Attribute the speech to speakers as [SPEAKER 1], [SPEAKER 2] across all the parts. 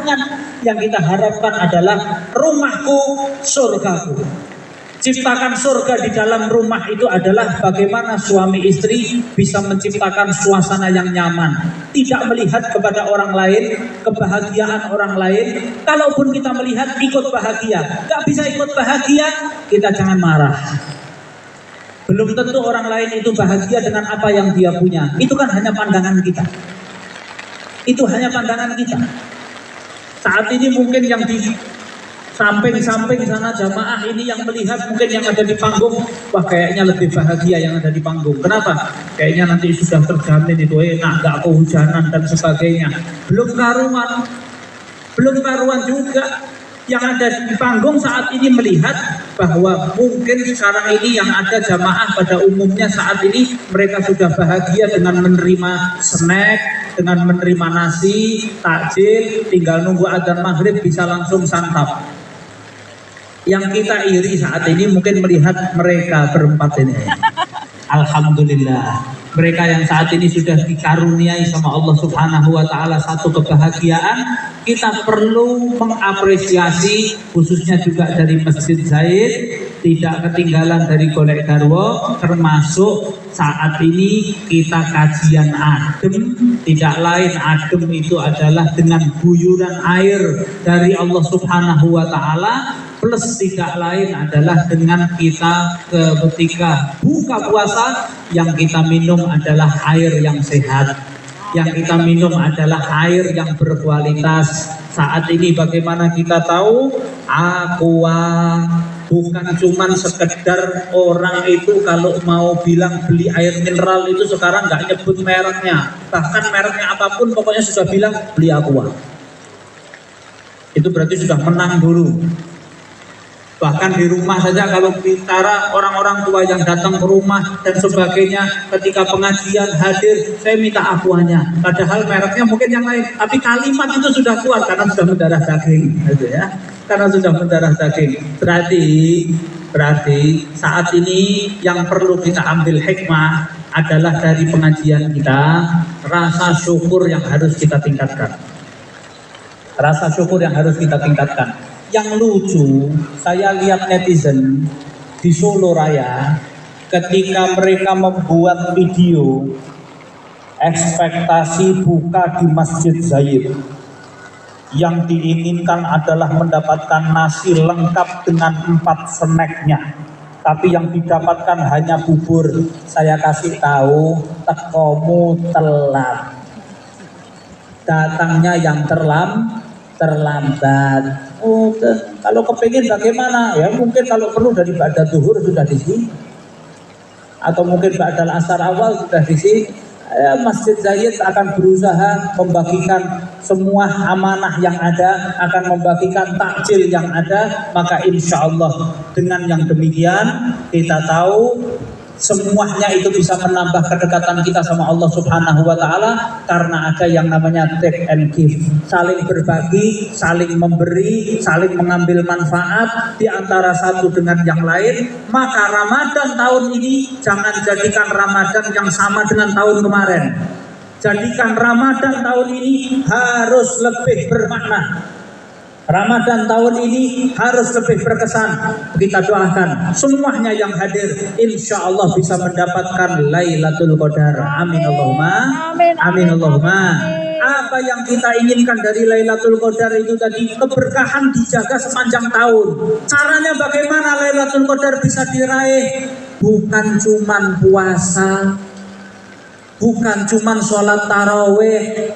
[SPEAKER 1] pasangan. Yang kita harapkan adalah rumahku, surgaku. Ciptakan surga di dalam rumah itu adalah bagaimana suami istri bisa menciptakan suasana yang nyaman. Tidak melihat kepada orang lain, kebahagiaan orang lain. Kalaupun kita melihat ikut bahagia, gak bisa ikut bahagia, kita jangan marah. Belum tentu orang lain itu bahagia dengan apa yang dia punya. Itu kan hanya pandangan kita. Itu hanya pandangan kita. Saat ini mungkin yang di samping-samping sana jamaah ini yang melihat mungkin yang ada di panggung, wah kayaknya lebih bahagia yang ada di panggung. Kenapa? Kayaknya nanti sudah terjamin itu enak, gak kehujanan dan sebagainya. Belum karuan juga. Yang ada di panggung saat ini melihat bahwa mungkin sekarang ini yang ada jamaah pada umumnya saat ini mereka sudah bahagia dengan menerima snack, dengan menerima nasi, takjil, tinggal nunggu adzan maghrib bisa langsung santap. Yang kita iri saat ini mungkin melihat mereka berempat ini. Alhamdulillah, mereka yang saat ini sudah dikaruniai sama Allah Subhanahu wa Ta'ala satu kebahagiaan, kita perlu mengapresiasi, khususnya juga dari Masjid Zaid, tidak ketinggalan dari Golek Darwo, termasuk saat ini kita kajian adem. Tidak lain adem itu adalah dengan guyuran air dari Allah Subhanahu wa Ta'ala, plus tidak lain adalah dengan kita ketika buka puasa yang kita minum adalah air yang sehat, yang kita minum adalah air yang berkualitas. Saat ini bagaimana kita tahu Aqua bukan cuman sekedar orang itu kalau mau bilang beli air mineral itu sekarang nggak nyebut mereknya, bahkan mereknya apapun pokoknya sudah bilang beli Aqua. Itu berarti sudah menang dulu. Bahkan di rumah saja kalau bicara orang-orang tua yang datang ke rumah dan sebagainya, ketika pengajian hadir, saya minta Aquanya. Padahal mereknya mungkin yang lain, tapi kalimat itu sudah kuat karena sudah mendarah daging, gitu ya. Karena sudah mendarah daging. Berarti saat ini yang perlu kita ambil hikmah adalah dari pengajian kita, rasa syukur yang harus kita tingkatkan. Rasa syukur yang harus kita tingkatkan. Yang lucu, saya lihat netizen di Solo Raya ketika mereka membuat video ekspektasi buka di Masjid Zaid. Yang diinginkan adalah mendapatkan nasi lengkap dengan 4 snacknya. Tapi yang didapatkan hanya bubur. Saya kasih tahu, tekomu telat. Datangnya yang terlambat. Oh, kalau kepingin bagaimana? Ya mungkin kalau perlu dari ba'da zuhur sudah di sini, atau mungkin ba'da asar awal sudah di sini. Masjid Zaid akan berusaha membagikan semua amanah yang ada, akan membagikan takjil yang ada. Maka insya Allah dengan yang demikian kita tahu semuanya itu bisa menambah kedekatan kita sama Allah Subhanahu wa Ta'ala, karena ada yang namanya take and give, saling berbagi, saling memberi, saling mengambil manfaat di antara satu dengan yang lain. Maka Ramadan tahun ini jangan jadikan Ramadan yang sama dengan tahun kemarin. Jadikan Ramadan tahun ini harus lebih bermakna. Ramadan tahun ini harus lebih berkesan. Kita doakan semuanya yang hadir insya Allah bisa mendapatkan Lailatul Qadar. Amin Allahumma. Amin Allahumma. Apa yang kita inginkan dari Lailatul Qadar itu tadi, keberkahan dijaga sepanjang tahun. Caranya bagaimana Lailatul Qadar bisa diraih? Bukan cuman puasa, bukan cuman sholat tarawih.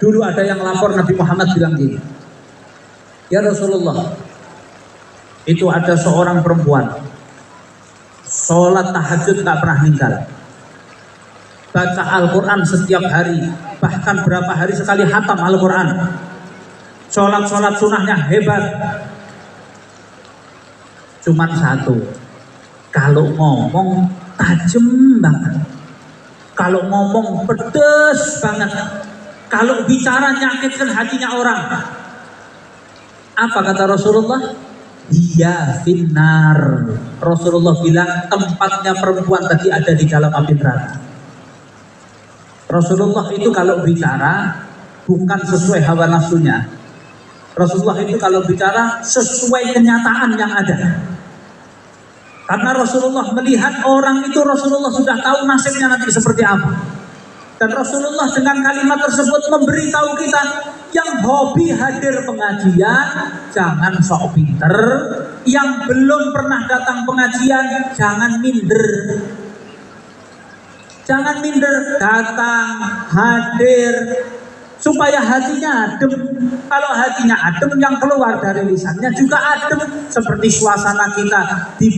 [SPEAKER 1] Dulu ada yang lapor Nabi Muhammad bilang gini, ya Rasulullah, itu ada seorang perempuan sholat tahajud tak pernah meninggal, baca Al-Quran setiap hari, bahkan berapa hari sekali hatam Al-Quran, sholat sunnahnya hebat. Cuman satu, kalau ngomong tajam banget, kalau ngomong pedes banget, kalau bicara nyakitkan hatinya orang. Apa kata Rasulullah? Dia finnar. Rasulullah bilang tempatnya perempuan tadi ada di dalam api neraka. Rasulullah itu kalau bicara bukan sesuai hawa nafsunya. Rasulullah itu kalau bicara sesuai kenyataan yang ada. Karena Rasulullah melihat orang itu, Rasulullah sudah tahu nasibnya nanti seperti apa. Dan Rasulullah dengan kalimat tersebut memberitahu kita yang hobi hadir pengajian jangan sok pinter, yang belum pernah datang pengajian jangan minder. Jangan minder, datang, hadir, supaya hatinya adem. Kalau hatinya adem, yang keluar dari lisannya juga adem. Seperti suasana kita di